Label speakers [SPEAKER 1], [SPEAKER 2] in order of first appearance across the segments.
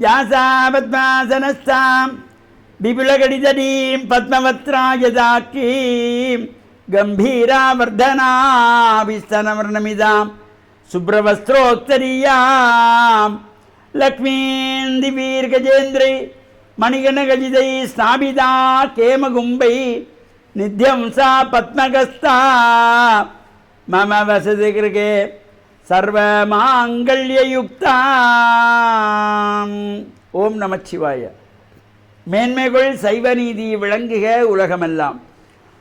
[SPEAKER 1] व्यासापद्मासनस्तां विपुलगणितनीं पद्मवत्रायदाक्षीं गम्भीरावर्धनाभिस्तनवर्णमिदां शुभ्रवस्त्रोत्तरीयां लक्ष्मीं दिवीर्गजेन्द्रै मणिगणगजितै स्थापिता केमगुम्बै निध्यं सा पद्मगस्ता मम वसति गृहे சர்வமாங்கல்யயுக்தாம். ஓம் நமச்சிவாய. மேன்மைகள் சைவ நீதி விளங்குக உலகமெல்லாம்.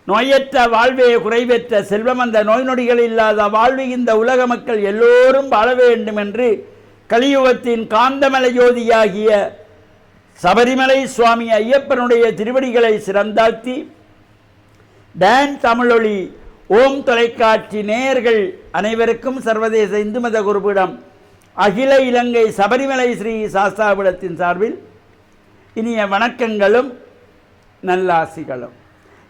[SPEAKER 1] நோயற்ற வாழ்வே குறைவற்ற செல்வம், அந்த நோய் நொடிகள் இல்லாத வாழ்வு இந்த உலக மக்கள் எல்லோரும் வாழ வேண்டும் என்று கலியுகத்தின் காந்தமலை ஜோதியாகிய சபரிமலை சுவாமி ஐயப்பனுடைய திருவடிகளை சிறந்தாழ்த்தி டான் தமிழொலி ஓம் தொலைக்காட்சி நேயர்கள் அனைவருக்கும் சர்வதேச இந்து மத குருபீடம் அகில இலங்கை சபரிமலை ஸ்ரீ சாஸ்தாபீடத்தின் சார்பில் இனிய வணக்கங்களும் நல்லாசிகளும்.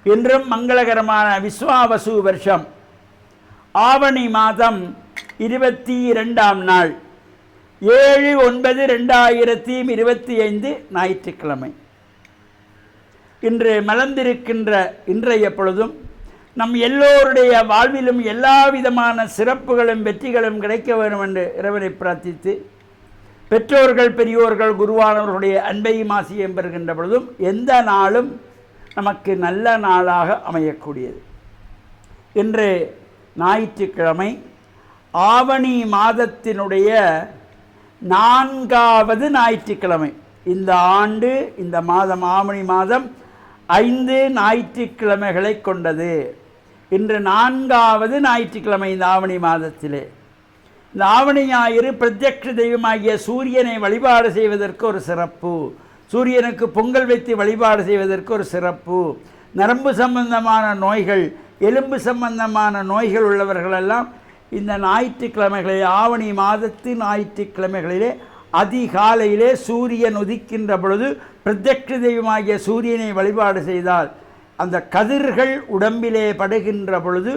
[SPEAKER 1] இன்றும் மங்களகரமான விஸ்வாவசு வருஷம் ஆவணி மாதம் 22ஆம் நாள் 7/9/2025 ஞாயிற்றுக்கிழமை. இன்று மலர்ந்திருக்கின்ற இன்றைய பொழுதும் நம் எல்லோருடைய வாழ்விலும் எல்லா விதமான சிறப்புகளும் வெற்றிகளும் கிடைக்க வேண்டும் என்று இறைவனை பிரார்த்தித்து, பெற்றோர்கள் பெரியோர்கள் குருவானவர்களுடைய அன்பையும் ஆசியும் பெறுகின்ற பொழுதும் எந்த நாளும் நமக்கு நல்ல நாளாக அமையக்கூடியது. இன்று ஞாயிற்றுக்கிழமை ஆவணி மாதத்தினுடைய 4வது ஞாயிற்றுக்கிழமை. இந்த ஆண்டு இந்த மாதம் ஆவணி மாதம் 5 ஞாயிற்றுக்கிழமைகளை கொண்டது. இன்று 4வது ஞாயிற்றுக்கிழமை இந்த ஆவணி மாதத்திலே. இந்த ஆவணி ஞாயிறு பிரத்யக்ஷ தெய்வமாகிய சூரியனை வழிபாடு செய்வதற்கு ஒரு சிறப்பு, சூரியனுக்கு பொங்கல் வைத்து வழிபாடு செய்வதற்கு ஒரு சிறப்பு. நரம்பு சம்பந்தமான நோய்கள், எலும்பு சம்பந்தமான நோய்கள் உள்ளவர்களெல்லாம் இந்த ஞாயிற்றுக்கிழமைகளில், ஆவணி மாதத்து ஞாயிற்றுக்கிழமைகளிலே அதிகாலையிலே சூரியன் உதிக்கின்ற பொழுது பிரத்யக்ஷ தெய்வமாகிய சூரியனை வழிபாடு செய்தால் அந்த கதிர்கள் உடம்பிலே படுகின்ற பொழுது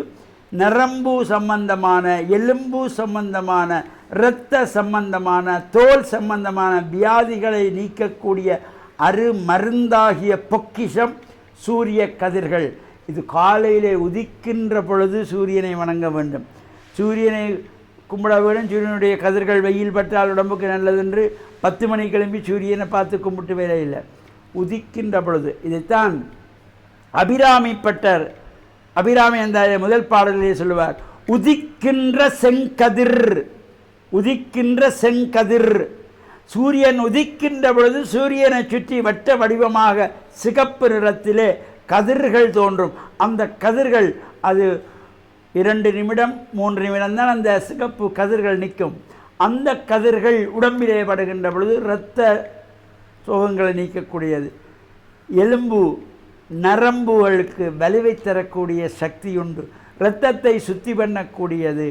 [SPEAKER 1] நரம்பு சம்பந்தமான, எலும்பு சம்பந்தமான, இரத்த சம்பந்தமான, தோல் சம்பந்தமான வியாதிகளை நீக்கக்கூடிய அருமருந்தாகிய பொக்கிஷம் சூரிய கதிர்கள். இது காலையிலே உதிக்கின்ற பொழுது சூரியனை வணங்க வேண்டும், சூரியனை கும்பிட வேண்டும். சூரியனுடைய கதிர்கள் வெயில் பட்டால் உடம்புக்கு நல்லதென்று 10 மணி கிளம்பி சூரியனை பார்த்து கும்பிட்டு வேலை இல்லை, உதிக்கின்ற பொழுது. இதைத்தான் அபிராமிப்பட்டர், அபிராமி அந்த முதல் பாடலிலே சொல்லுவார், உதிக்கின்ற செங்கதிர், உதிக்கின்ற செங்கதிர். சூரியன் உதிக்கின்ற பொழுது சூரியனை சுற்றி வட்ட வடிவமாக சிகப்பு நிறத்திலே கதிர்கள் தோன்றும். அந்த கதிர்கள் அது 2 நிமிடம் 3 நிமிடம் தான் அந்த சிகப்பு கதிர்கள் நிற்கும். அந்த கதிர்கள் உடம்பிலே படுகின்ற பொழுது இரத்த சோகங்களை நீக்கக்கூடியது, எலும்பு நரம்புகளுக்கு வலிவை தரக்கூடிய சக்தி உண்டு, இரத்தத்தை சுத்தி பண்ணக்கூடியது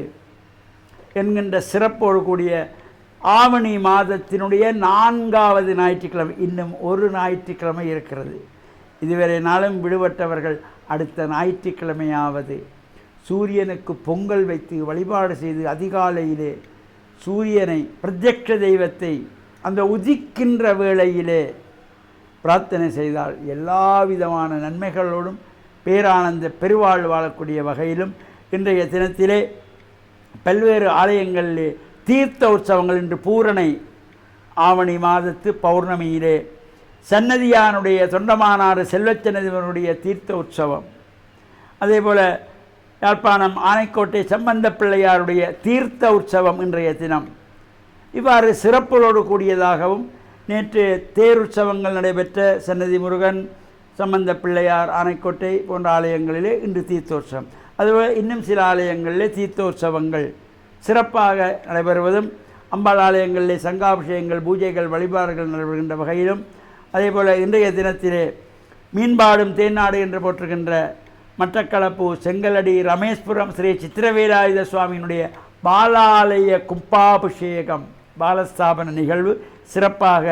[SPEAKER 1] என்கின்ற சிறப்போடு கூடிய ஆவணி மாதத்தினுடைய 4வது ஞாயிற்றுக்கிழமை. இன்னும் ஒரு ஞாயிற்றுக்கிழமை இருக்கிறது. இதுவரை நாளும் விடுபட்டவர்கள் அடுத்த ஞாயிற்றுக்கிழமையாவது சூரியனுக்கு பொங்கல் வைத்து வழிபாடு செய்து அதிகாலையிலே சூரியனை பிரத்யக்ஷ தெய்வத்தை அந்த உதிக்கின்ற வேளையிலே பிரார்த்தனை செய்தால் எல்லா விதமான நன்மைகளோடும் பேரானந்த பெருவாழ் வாழக்கூடிய வகையிலும் இன்றைய தினத்திலே பல்வேறு ஆலயங்களிலே தீர்த்த உற்சவங்கள். இன்று பூரணை ஆவணி மாதத்து பௌர்ணமியிலே சன்னதியானுடைய தொண்டமானாறு செல்வச்சன்னதிவனுடைய தீர்த்த உற்சவம், அதேபோல் யாழ்ப்பாணம் ஆனைக்கோட்டை சம்பந்த பிள்ளையாருடைய தீர்த்த உற்சவம் இன்றைய தினம். இவ்வாறு சிறப்புகளோடு கூடியதாகவும் நேற்று தேருற்சவங்கள் நடைபெற்ற சன்னதி முருகன், சம்பந்த பிள்ளையார், ஆனைக்கோட்டை போன்ற ஆலயங்களிலே இன்று தீர்த்தோற்சவம். அதுபோல் இன்னும் சில ஆலயங்களிலே தீர்த்தோற்சவங்கள் சிறப்பாக நடைபெறுவதும், அம்பாள் ஆலயங்களிலே சங்காபிஷேகங்கள், பூஜைகள், வழிபாடுகள் நடைபெறுகின்ற வகையிலும், அதேபோல் இன்றைய தினத்திலே மீன்பாடும் தேன்னாடு என்று போற்றுகின்ற மட்டக்களப்பு செங்கலடி ரமேஸ்புரம் ஸ்ரீ சித்திரவேலாயுத சுவாமியினுடைய பாலாலய கும்பாபிஷேகம் பாலஸ்தாபன நிகழ்வு சிறப்பாக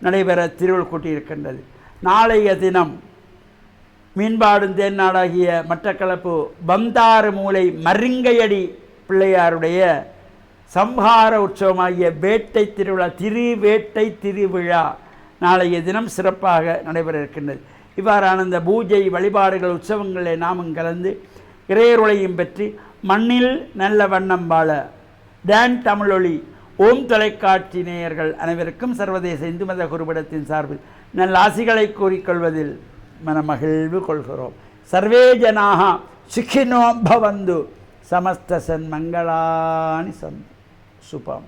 [SPEAKER 1] நடைபெற திருவள் கூட்டியிருக்கின்றது. நாளைய தினம் மீன்பாடும் தேன்னாடாகிய மட்டக்களப்பு பந்தாறு மூலை மருங்கையடி பிள்ளையாருடைய சம்ஹார உற்சவமாகிய வேட்டை திருவிழா திருவேட்டை திருவிழா நாளைய தினம் சிறப்பாக நடைபெற இருக்கின்றது. இவ்வாறான இந்த பூஜை வழிபாடுகள் உற்சவங்களில் நாமும் கலந்து இறையருளையும் பெற்று மண்ணில் நல்ல வண்ணம் வாழ டான் தமிழொலி ஓம் தொலைக்காட்சி நேயர்கள் அனைவருக்கும் சர்வதேச இந்து மத குருபடத்தின் சார்பில் நல்ல ஆசிகளை கூறிக்கொள்வதில் மனமகிழ்வு கொள்கிறோம். சர்வே ஜனாக சுகினோ பவந்து சமஸ்த சன்மங்களானி சந்து சுபம்.